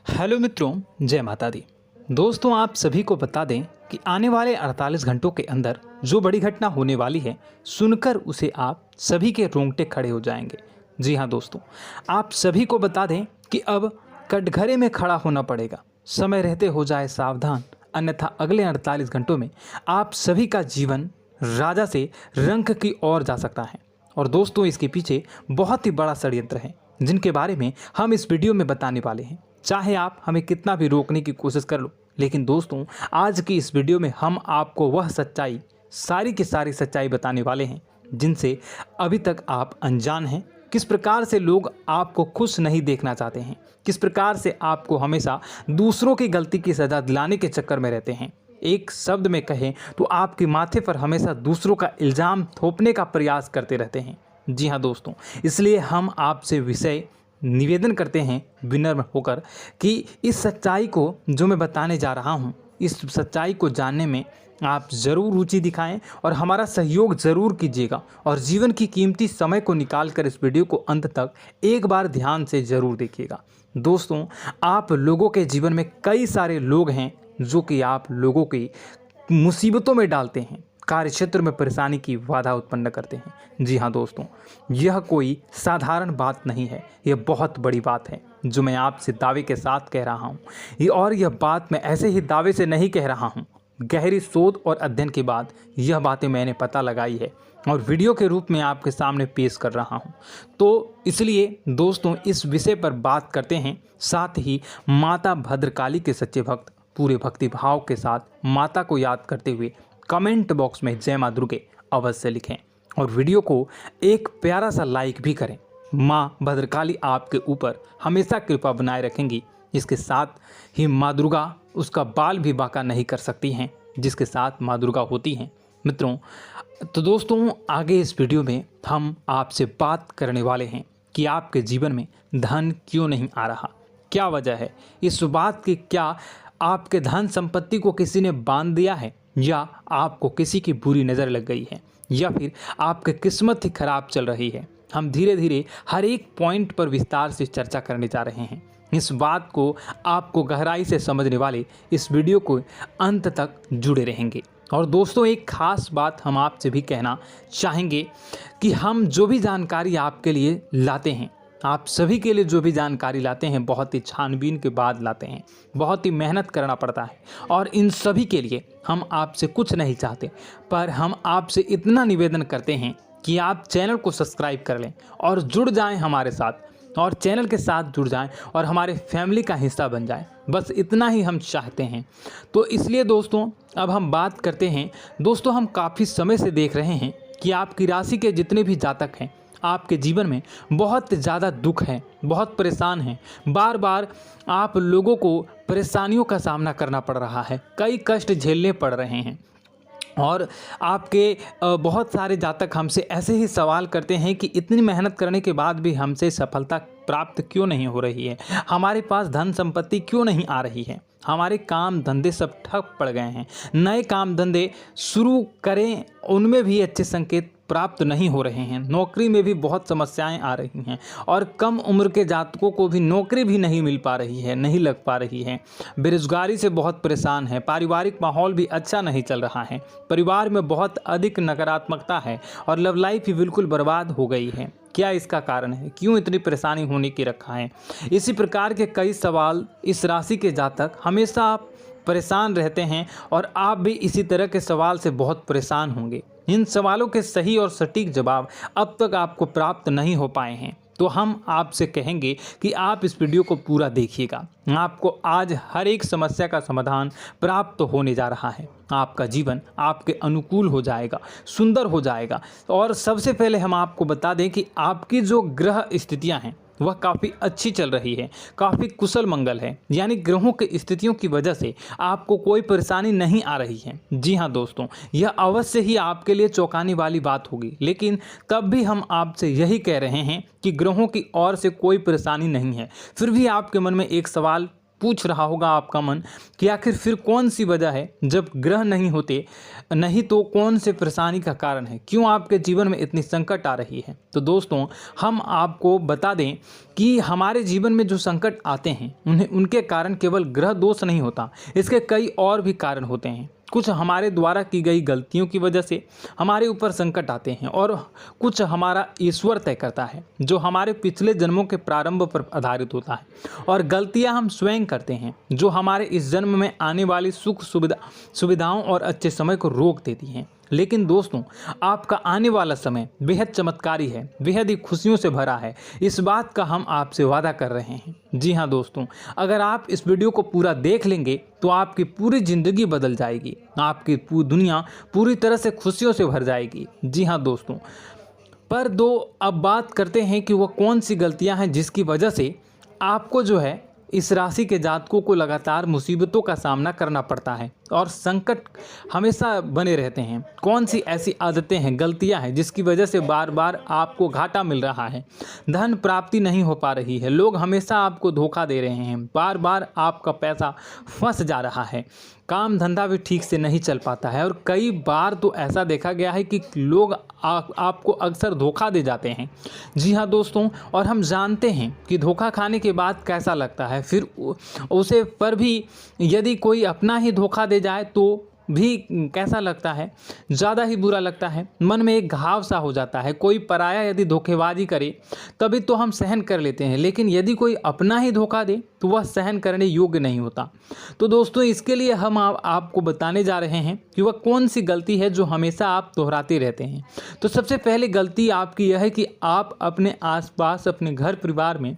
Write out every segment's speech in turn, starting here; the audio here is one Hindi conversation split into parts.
हेलो मित्रों, जय माता दी। दोस्तों, आप सभी को बता दें कि आने वाले 48 घंटों के अंदर जो बड़ी घटना होने वाली है, सुनकर उसे आप सभी के रोंगटे खड़े हो जाएंगे। जी हाँ दोस्तों, आप सभी को बता दें कि अब कटघरे में खड़ा होना पड़ेगा। समय रहते हो जाए सावधान, अन्यथा अगले 48 घंटों में आप सभी का जीवन राजा से रंक की ओर जा सकता है। और दोस्तों, इसके पीछे बहुत ही बड़ा षड्यंत्र है, जिनके बारे में हम इस वीडियो में बताने वाले हैं। चाहे आप हमें कितना भी रोकने की कोशिश कर लो, लेकिन दोस्तों, आज की इस वीडियो में हम आपको वह सच्चाई, सारी की सारी सच्चाई बताने वाले हैं जिनसे अभी तक आप अनजान हैं। किस प्रकार से लोग आपको खुश नहीं देखना चाहते हैं, किस प्रकार से आपको हमेशा दूसरों की गलती की सज़ा दिलाने के चक्कर में रहते हैं। एक शब्द में कहें तो आपके माथे पर हमेशा दूसरों का इल्ज़ाम थोपने का प्रयास करते रहते हैं। जी हाँ दोस्तों, इसलिए हम आपसे विषय निवेदन करते हैं विनम्र होकर कि इस सच्चाई को जो मैं बताने जा रहा हूँ, इस सच्चाई को जानने में आप ज़रूर रुचि दिखाएं और हमारा सहयोग ज़रूर कीजिएगा। और जीवन की कीमती समय को निकाल कर इस वीडियो को अंत तक एक बार ध्यान से ज़रूर देखिएगा। दोस्तों, आप लोगों के जीवन में कई सारे लोग हैं जो कि आप लोगों की मुसीबतों में डालते हैं, कार्य क्षेत्र में परेशानी की बाधा उत्पन्न करते हैं। जी हाँ दोस्तों, यह कोई साधारण बात नहीं है, यह बहुत बड़ी बात है जो मैं आपसे दावे के साथ कह रहा हूँ। और यह बात मैं ऐसे ही दावे से नहीं कह रहा हूँ, गहरी शोध और अध्ययन के बाद यह बातें मैंने पता लगाई है और वीडियो के रूप में आपके सामने पेश कर रहा हूँ। तो इसलिए दोस्तों, इस विषय पर बात करते हैं। साथ ही माता भद्रकाली के सच्चे भक्त पूरे भक्ति भाव के साथ माता को याद करते हुए कमेंट बॉक्स में जय मां दुर्गे अवश्य लिखें और वीडियो को एक प्यारा सा लाइक भी करें। माँ भद्रकाली आपके ऊपर हमेशा कृपा बनाए रखेंगी। इसके साथ ही माँ दुर्गा उसका बाल भी बांका नहीं कर सकती हैं, जिसके साथ माँ दुर्गा होती हैं। मित्रों, तो दोस्तों, आगे इस वीडियो में हम आपसे बात करने वाले हैं कि आपके जीवन में धन क्यों नहीं आ रहा, क्या वजह है इस बात की। क्या आपके धन संपत्ति को किसी ने बांध दिया है, या आपको किसी की बुरी नज़र लग गई है, या फिर आपकी किस्मत ही खराब चल रही है। हम धीरे धीरे हर एक पॉइंट पर विस्तार से चर्चा करने जा रहे हैं। इस बात को आपको गहराई से समझने वाले इस वीडियो को अंत तक जुड़े रहेंगे। और दोस्तों, एक खास बात हम आपसे भी कहना चाहेंगे कि हम जो भी जानकारी आपके लिए लाते हैं, आप सभी के लिए जो भी जानकारी लाते हैं, बहुत ही छानबीन के बाद लाते हैं, बहुत ही मेहनत करना पड़ता है। और इन सभी के लिए हम आपसे कुछ नहीं चाहते, पर हम आपसे इतना निवेदन करते हैं कि आप चैनल को सब्सक्राइब कर लें और जुड़ जाएं हमारे साथ, और चैनल के साथ जुड़ जाएं और हमारे फैमिली का हिस्सा बन जाएं। बस इतना ही हम चाहते हैं। तो इसलिए दोस्तों, अब हम बात करते हैं। दोस्तों, हम काफ़ी समय से देख रहे हैं कि आपकी राशि के जितने भी जातक हैं, आपके जीवन में बहुत ज़्यादा दुख है, बहुत परेशान हैं। बार बार आप लोगों को परेशानियों का सामना करना पड़ रहा है, कई कष्ट झेलने पड़ रहे हैं। और आपके बहुत सारे जातक हमसे ऐसे ही सवाल करते हैं कि इतनी मेहनत करने के बाद भी हमसे सफलता प्राप्त क्यों नहीं हो रही है, हमारे पास धन संपत्ति क्यों नहीं आ रही है, हमारे काम धंधे सब ठप पड़ गए हैं, नए काम धंधे शुरू करें उनमें भी अच्छे संकेत प्राप्त नहीं हो रहे हैं, नौकरी में भी बहुत समस्याएं आ रही हैं, और कम उम्र के जातकों को भी नौकरी भी नहीं मिल पा रही है, नहीं लग पा रही है, बेरोजगारी से बहुत परेशान है, पारिवारिक माहौल भी अच्छा नहीं चल रहा है, परिवार में बहुत अधिक नकारात्मकता है और लव लाइफ भी बिल्कुल बर्बाद हो गई है। क्या इसका कारण है, क्यों इतनी परेशानी होने की रखा है? इसी प्रकार के कई सवाल इस राशि के जातक हमेशा परेशान रहते हैं, और आप भी इसी तरह के सवाल से बहुत परेशान होंगे। इन सवालों के सही और सटीक जवाब अब तक आपको प्राप्त नहीं हो पाए हैं, तो हम आपसे कहेंगे कि आप इस वीडियो को पूरा देखिएगा। आपको आज हर एक समस्या का समाधान प्राप्त होने जा रहा है। आपका जीवन आपके अनुकूल हो जाएगा, सुंदर हो जाएगा। और सबसे पहले हम आपको बता दें कि आपकी जो ग्रह स्थितियां हैं वह काफ़ी अच्छी चल रही है, काफ़ी कुशल मंगल है, यानी ग्रहों की स्थितियों की वजह से आपको कोई परेशानी नहीं आ रही है। जी हाँ दोस्तों, यह अवश्य ही आपके लिए चौंकाने वाली बात होगी, लेकिन तब भी हम आपसे यही कह रहे हैं कि ग्रहों की ओर से कोई परेशानी नहीं है। फिर भी आपके मन में एक सवाल पूछ रहा होगा आपका मन कि आखिर फिर कौन सी वजह है, जब ग्रह नहीं होते नहीं तो कौन से परेशानी का कारण है, क्यों आपके जीवन में इतनी संकट आ रही है। तो दोस्तों हम आपको बता दें कि हमारे जीवन में जो संकट आते हैं उनके कारण केवल ग्रह दोष नहीं होता, इसके कई और भी कारण होते हैं। कुछ हमारे द्वारा की गई गलतियों की वजह से हमारे ऊपर संकट आते हैं और कुछ हमारा ईश्वर तय करता है, जो हमारे पिछले जन्मों के प्रारंभ पर आधारित होता है। और गलतियां हम स्वयं करते हैं, जो हमारे इस जन्म में आने वाली सुख सुविधाओं और अच्छे समय को रोक देती हैं। लेकिन दोस्तों आपका आने वाला समय बेहद चमत्कारी है, बेहद ही खुशियों से भरा है, इस बात का हम आपसे वादा कर रहे हैं। जी हाँ दोस्तों, अगर आप इस वीडियो को पूरा देख लेंगे तो आपकी पूरी ज़िंदगी बदल जाएगी, आपकी पूरी दुनिया पूरी तरह से खुशियों से भर जाएगी। जी हाँ दोस्तों, पर अब बात करते हैं कि वह कौन सी गलतियां हैं जिसकी वजह से आपको जो है इस राशि के जातकों को लगातार मुसीबतों का सामना करना पड़ता है और संकट हमेशा बने रहते हैं। कौन सी ऐसी आदतें हैं, गलतियां हैं जिसकी वजह से बार बार आपको घाटा मिल रहा है, धन प्राप्ति नहीं हो पा रही है, लोग हमेशा आपको धोखा दे रहे हैं, बार बार आपका पैसा फंस जा रहा है, काम धंधा भी ठीक से नहीं चल पाता है और कई बार तो ऐसा देखा गया है कि लोग आपको अक्सर धोखा दे जाते हैं। जी हाँ दोस्तों, और हम जानते हैं कि धोखा खाने के बाद कैसा लगता है, फिर उसे पर भी यदि कोई अपना ही धोखा दे जाए तो भी कैसा लगता है, ज़्यादा ही बुरा लगता है, मन में एक घाव सा हो जाता है। कोई पराया यदि धोखेबाजी करे तभी तो हम सहन कर लेते हैं, लेकिन यदि कोई अपना ही धोखा दे तो वह सहन करने योग्य नहीं होता। तो दोस्तों इसके लिए हम आपको बताने जा रहे हैं कि वह कौन सी गलती है जो हमेशा आप दोहराते रहते हैं। तो सबसे पहली गलती आपकी यह है कि आप अपने आसपास, अपने घर परिवार में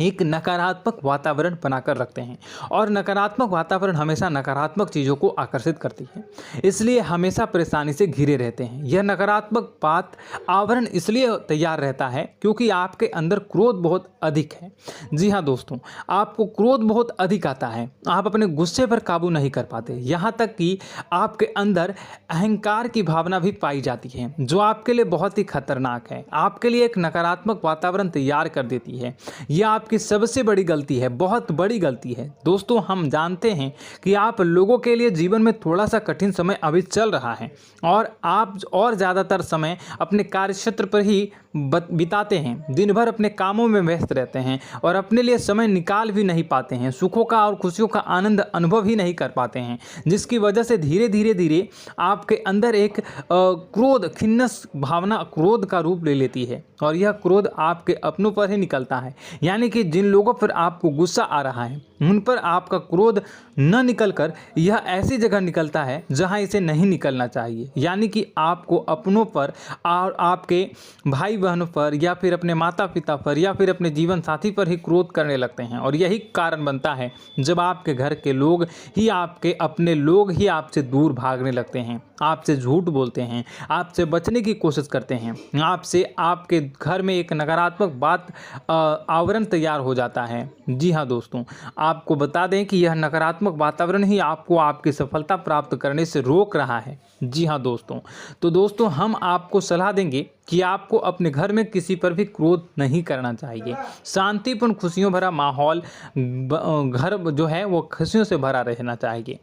एक नकारात्मक वातावरण बनाकर रखते हैं और नकारात्मक वातावरण हमेशा नकारात्मक चीज़ों को आकर्षित करती है, इसलिए हमेशा परेशानी से घिरे रहते हैं। यह नकारात्मक आवरण इसलिए तैयार रहता है क्योंकि आपके अंदर क्रोध बहुत अधिक है। जी हाँ दोस्तों, आपको क्रोध बहुत अधिक आता है, आप अपने गुस्से पर काबू नहीं कर पाते, यहाँ तक कि आपके अंदर अहंकार की भावना भी पाई जाती है, जो आपके लिए बहुत ही खतरनाक है, आपके लिए एक नकारात्मक वातावरण तैयार कर देती है। यह आपकी सबसे बड़ी गलती है, बहुत बड़ी गलती है। दोस्तों हम जानते हैं कि आप लोगों के लिए जीवन में थोड़ा सा कठिन समय अभी चल रहा है और आप और ज़्यादातर समय अपने कार्यक्षेत्र पर ही बिताते हैं, दिन भर अपने कामों में व्यस्त रहते हैं और अपने लिए समय निकाल भी नहीं पाते हैं, सुखों का और खुशियों का आनंद अनुभव ही नहीं कर पाते हैं, जिसकी वजह से धीरे धीरे आपके अंदर एक क्रोध, खिन्नस भावना क्रोध का रूप ले लेती है और यह क्रोध आपके अपनों पर ही निकलता है। यानी कि जिन लोगों पर आपको गुस्सा आ रहा है उन पर आपका क्रोध न निकलकर यह ऐसी जगह निकलता है जहां इसे नहीं निकलना चाहिए। यानी कि आपको अपनों पर और आपके भाई बहनों पर या फिर अपने माता पिता पर या फिर अपने जीवन साथी पर ही क्रोध करने लगते हैं और यही कारण बनता है जब आपके घर के लोग ही, आपके अपने लोग ही आपसे दूर भागने लगते हैं, आपसे झूठ बोलते हैं, आपसे बचने की कोशिश करते हैं, आपसे आपके घर में एक नकारात्मक आवरण तैयार हो जाता है। जी हाँ दोस्तों, आपको बता दें कि यह नकारात्मक वातावरण ही आपको आपकी सफलता प्राप्त करने से रोक रहा है। जी हाँ दोस्तों, तो दोस्तों हम आपको सलाह देंगे कि आपको अपने घर में किसी पर भी क्रोध नहीं करना चाहिए। शांतिपूर्ण खुशियों भरा माहौल, घर जो है वो खुशियों से भरा रहना चाहिए।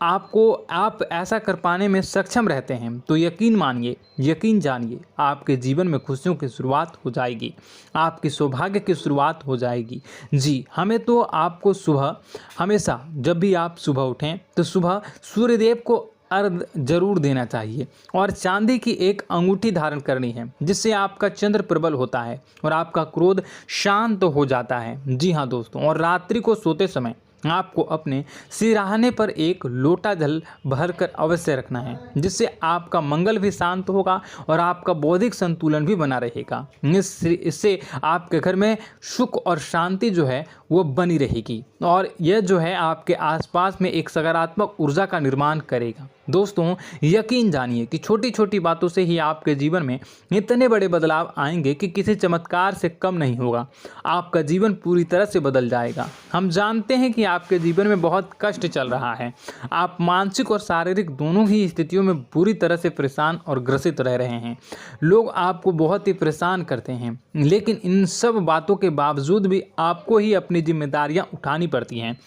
आप ऐसा कर पाने में सक्षम रहते हैं तो यकीन मानिए, यकीन जानिए, आपके जीवन में खुशियों की शुरुआत हो जाएगी, आपकी सौभाग्य की शुरुआत हो जाएगी। जी, हमें तो आपको सुबह, हमेशा जब भी आप सुबह उठें तो सुबह सूर्यदेव को अर्घ जरूर देना चाहिए और चांदी की एक अंगूठी धारण करनी है, जिससे आपका चंद्र प्रबल होता है और आपका क्रोध शांत हो जाता है। जी हाँ दोस्तों, और रात्रि को सोते समय आपको अपने सिरहाने पर एक लोटा जल भरकर अवश्य रखना है, जिससे आपका मंगल भी शांत होगा और आपका बौद्धिक संतुलन भी बना रहेगा। इससे आपके घर में सुख और शांति जो है वो बनी रहेगी और यह जो है आपके आसपास में एक सकारात्मक ऊर्जा का निर्माण करेगा। दोस्तों यकीन जानिए कि छोटी छोटी बातों से ही आपके जीवन में इतने बड़े बदलाव आएंगे कि किसी चमत्कार से कम नहीं होगा, आपका जीवन पूरी तरह से बदल जाएगा। हम जानते हैं कि आपके जीवन में बहुत कष्ट चल रहा है। आप मानसिक और शारीरिक दोनों ही स्थितियों में बुरी तरह से परेशान और ग्रसित रह रहे हैं। लोग आपको बहुत ही परेशान करते हैं, लेकिन इन सब बातों के बावजूद भी आपको ही अपनी जिम्मेदारियां उठानी पड़ती हैं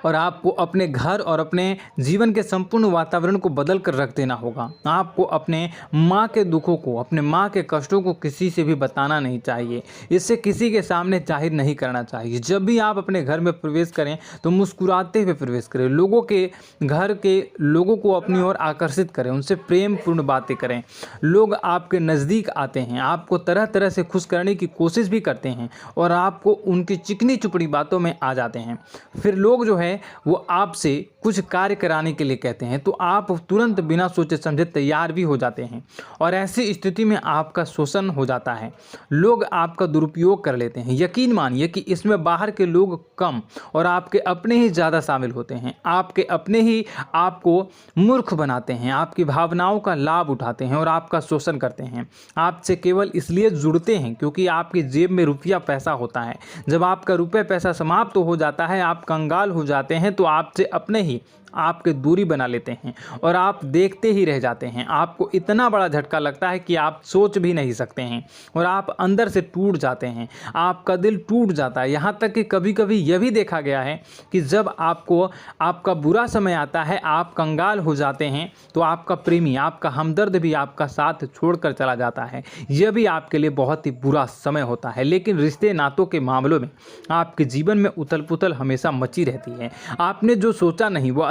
और आपको अपने घर और अपने जीवन के संपूर्ण वातावरण को बदल कर रख देना होगा। आपको अपने माँ के दुखों को, अपने माँ के कष्टों को किसी से भी बताना नहीं चाहिए। इससे किसी के सामने जाहिर नहीं करना चाहिए। जब भी आप अपने घर में प्रवेश करें तो मुस्कुराते हुए प्रवेश करें। लोगों के घर के लोगों को अपनी ओर आकर्षित करें, उनसे प्रेमपूर्ण बातें करें। लोग आपके नज़दीक आते हैं, आपको तरह तरह से खुश करने की कोशिश भी करते हैं और आपको उनकी चिकनी चुपड़ी बातों में आ जाते हैं। फिर लोग जो है वो आपसे कुछ कार्य कराने के लिए कहते हैं तो आप तुरंत बिना सोचे समझे तैयार भी हो जाते हैं और ऐसी स्थिति में आपका शोषण हो जाता है। लोग आपका दुरुपयोग कर लेते हैं। यकीन मानिए कि इसमें बाहर के लोग कम और आपके अपने ही ज़्यादा शामिल होते हैं। आपके अपने ही आपको मूर्ख बनाते हैं, आपकी भावनाओं का लाभ उठाते हैं और आपका शोषण करते हैं। आपसे केवल इसलिए जुड़ते हैं क्योंकि आपकी जेब में रुपया पैसा होता है। जब आपका रुपया पैसा समाप्त हो जाता है, आप कंगाल हो जाते हैं तो आपसे अपने ही आपके दूरी बना लेते हैं और आप देखते ही रह जाते हैं। आपको इतना बड़ा झटका लगता है कि आप सोच भी नहीं सकते हैं और आप अंदर से टूट जाते हैं। आपका दिल टूट जाता है। यहाँ तक कि कभी कभी यह भी देखा गया है कि जब आपको आपका बुरा समय आता है, आप कंगाल हो जाते हैं तो आपका प्रेमी, आपका हमदर्द भी आपका साथ छोड़कर चला जाता है। यह भी आपके लिए बहुत ही बुरा समय होता है। लेकिन रिश्ते नातों के मामलों में आपके जीवन में उथल पुथल हमेशा मची रहती है। आपने जो सोचा नहीं वो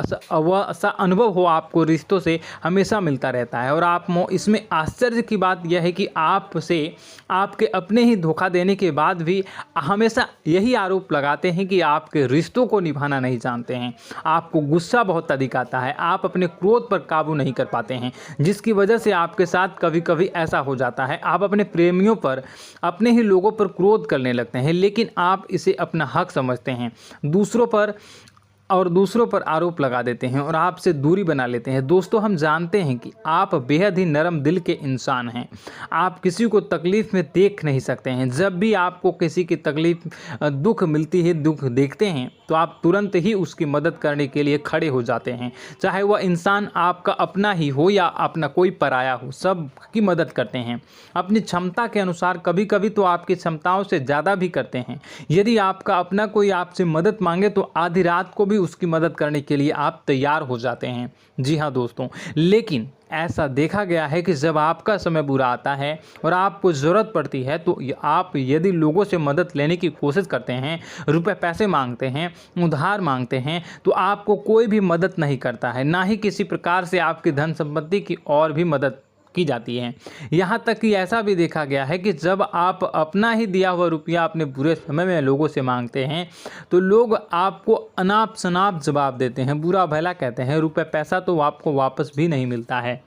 ऐसा अनुभव हो आपको रिश्तों से हमेशा मिलता रहता है। और आप इसमें आश्चर्य की बात यह है कि आपसे आपके अपने ही धोखा देने के बाद भी हमेशा यही आरोप लगाते हैं कि आपके रिश्तों को निभाना नहीं जानते हैं। आपको गुस्सा बहुत अधिक आता है, आप अपने क्रोध पर काबू नहीं कर पाते हैं, जिसकी वजह से आपके साथ कभी कभी ऐसा हो जाता है आप अपने प्रेमियों पर, अपने ही लोगों पर क्रोध करने लगते हैं। लेकिन आप इसे अपना हक समझते हैं, दूसरों पर आरोप लगा देते हैं और आपसे दूरी बना लेते हैं। दोस्तों, हम जानते हैं कि आप बेहद ही नरम दिल के इंसान हैं। आप किसी को तकलीफ़ में देख नहीं सकते हैं। जब भी आपको किसी की तकलीफ़, दुख मिलती है, दुख देखते हैं तो आप तुरंत ही उसकी मदद करने के लिए खड़े हो जाते हैं। चाहे वह इंसान आपका अपना ही हो या अपना कोई पराया हो, सब की मदद करते हैं अपनी क्षमता के अनुसार। कभी कभी तो आपकी क्षमताओं से ज़्यादा भी करते हैं। यदि आपका अपना कोई आपसे मदद मांगे तो आधी रात को भी उसकी मदद करने के लिए आप तैयार हो जाते हैं। जी हाँ दोस्तों, लेकिन ऐसा देखा गया है कि जब आपका समय बुरा आता है और आपको ज़रूरत पड़ती है तो आप यदि लोगों से मदद लेने की कोशिश करते हैं, रुपए पैसे मांगते हैं, उधार मांगते हैं, तो आपको कोई भी मदद नहीं करता है। ना ही किसी प्रकार से आपकी धन संपत्ति की और भी मदद की जाती है। यहाँ तक कि ऐसा भी देखा गया है कि जब आप अपना ही दिया हुआ रुपया अपने बुरे समय में लोगों से मांगते हैं तो लोग आपको अनाप शनाप जवाब देते हैं, बुरा भला कहते हैं। रुपये पैसा तो आपको वापस भी नहीं मिलता है।